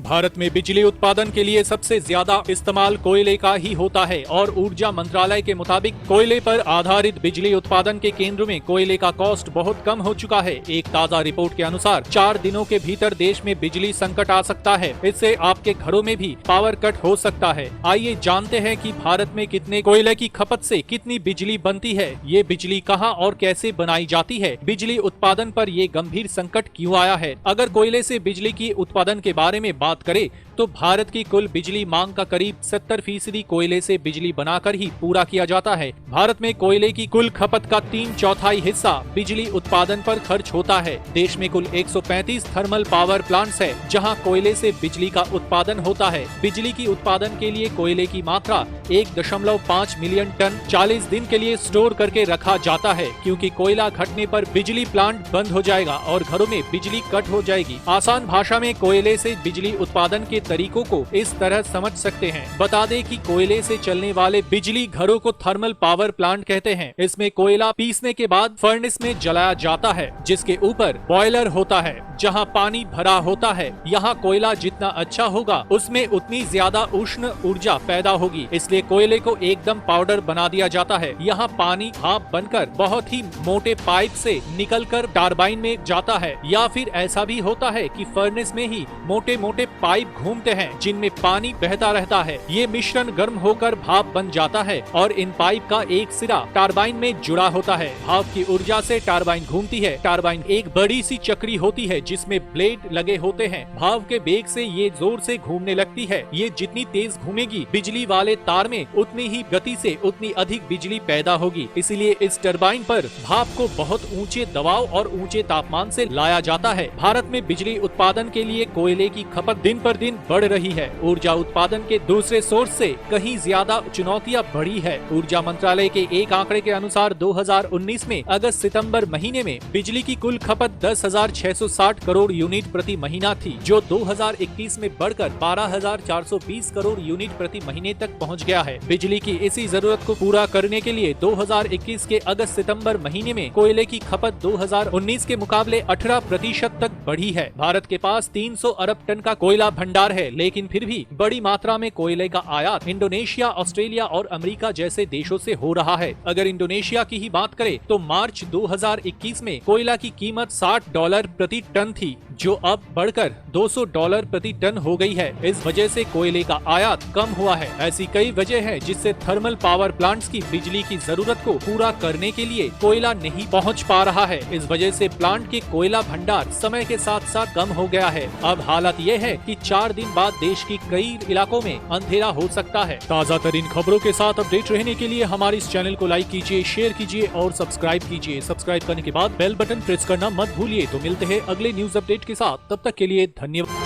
भारत में बिजली उत्पादन के लिए सबसे ज्यादा इस्तेमाल कोयले का ही होता है और ऊर्जा मंत्रालय के मुताबिक कोयले पर आधारित बिजली उत्पादन के केंद्र में कोयले का कॉस्ट बहुत कम हो चुका है। एक ताजा रिपोर्ट के अनुसार 4 दिनों के भीतर देश में बिजली संकट आ सकता है। इससे आपके घरों में भी पावर कट हो सकता है। आइए जानते हैं कि भारत में कितने कोयले की खपत से कितनी बिजली बनती है, ये बिजली कहाँ और कैसे बनाई जाती है, बिजली उत्पादन पर ये गंभीर संकट क्यों आया है। अगर कोयले से बिजली की उत्पादन के बारे में बात करें तो भारत की कुल बिजली मांग का करीब 70% कोयले से बिजली बनाकर ही पूरा किया जाता है। भारत में कोयले की कुल खपत का 3/4 हिस्सा बिजली उत्पादन पर खर्च होता है। देश में कुल 135 थर्मल पावर प्लांट्स है जहां कोयले से बिजली का उत्पादन होता है। बिजली की उत्पादन के लिए कोयले की मात्रा 1.5 मिलियन टन 40 दिन के लिए स्टोर करके रखा जाता है, क्योंकि कोयला घटने पर बिजली प्लांट बंद हो जाएगा और घरों में बिजली कट हो जाएगी। आसान भाषा में कोयले से बिजली उत्पादन के तरीकों को इस तरह समझ सकते हैं। बता दें कि कोयले से चलने वाले बिजली घरों को थर्मल पावर प्लांट कहते हैं। इसमें कोयला पीसने के बाद फर्नेस में जलाया जाता है, जिसके ऊपर बॉयलर होता है जहां पानी भरा होता है। यहाँ कोयला जितना अच्छा होगा उसमें उतनी ज्यादा उष्ण ऊर्जा पैदा होगी, इसलिए कोयले को एकदम पाउडर बना दिया जाता है। यहाँ पानी भाप बनकर बहुत ही मोटे पाइप से निकलकर टरबाइन में जाता है, या फिर ऐसा भी होता है कि फर्नेस में ही मोटे मोटे पाइप घूमते हैं जिनमें पानी बहता रहता है। ये मिश्रण गर्म होकर भाप बन जाता है और इन पाइप का एक सिरा टरबाइन में जुड़ा होता है। भाप की ऊर्जा से टरबाइन घूमती है। टरबाइन एक बड़ी सी चक्री होती है जिसमें ब्लेड लगे होते हैं। भाप के वेग से ये जोर से घूमने लगती है। ये जितनी तेज घूमेगी बिजली वाले तार में उतनी ही गति से उतनी अधिक बिजली पैदा होगी। इसलिए इस टरबाइन पर भाप को बहुत ऊंचे दबाव और ऊंचे तापमान से लाया जाता है। भारत में बिजली उत्पादन के लिए कोयले की खपत दिन पर दिन बढ़ रही है। ऊर्जा उत्पादन के दूसरे सोर्स से कहीं ज्यादा चुनौतियां बढ़ी है। ऊर्जा मंत्रालय के एक आंकड़े के अनुसार 2019 में अगस्त सितंबर महीने में बिजली की कुल खपत 10,660 करोड़ यूनिट प्रति महीना थी, जो 2021 में बढ़कर 12,420 करोड़ यूनिट प्रति महीने तक पहुंच गया है। बिजली की इसी जरूरत को पूरा करने के लिए 2021 के अगस्त सितंबर महीने में कोयले की खपत 2019 के मुकाबले 18% तक बढ़ी है। भारत के पास 300 अरब टन का कोयला भंडार है, लेकिन फिर भी बड़ी मात्रा में कोयले का आयात इंडोनेशिया, ऑस्ट्रेलिया और अमेरिका जैसे देशों से हो रहा है। अगर इंडोनेशिया की ही बात करें तो मार्च 2021 में कोयला की कीमत $60 प्रति टन थी, जो अब बढ़कर $200 प्रति टन हो गई है। इस वजह से कोयले का आयात कम हुआ है। ऐसी कई वजह है जिससे थर्मल पावर प्लांट्स की बिजली की जरूरत को पूरा करने के लिए कोयला नहीं पहुंच पा रहा है। इस वजह से प्लांट के कोयला भंडार समय के साथ साथ कम हो गया है। अब हालत ये है कि 4 दिन बाद देश की कई इलाकों में अंधेरा हो सकता है। ताज़ा तरीन खबरों के साथ अपडेट रहने के लिए हमारे इस चैनल को लाइक कीजिए, शेयर कीजिए और सब्सक्राइब कीजिए। सब्सक्राइब करने के बाद बेल बटन प्रेस करना मत भूलिए। तो मिलते हैं अगले न्यूज अपडेट के साथ, तब तक के लिए धन्यवाद।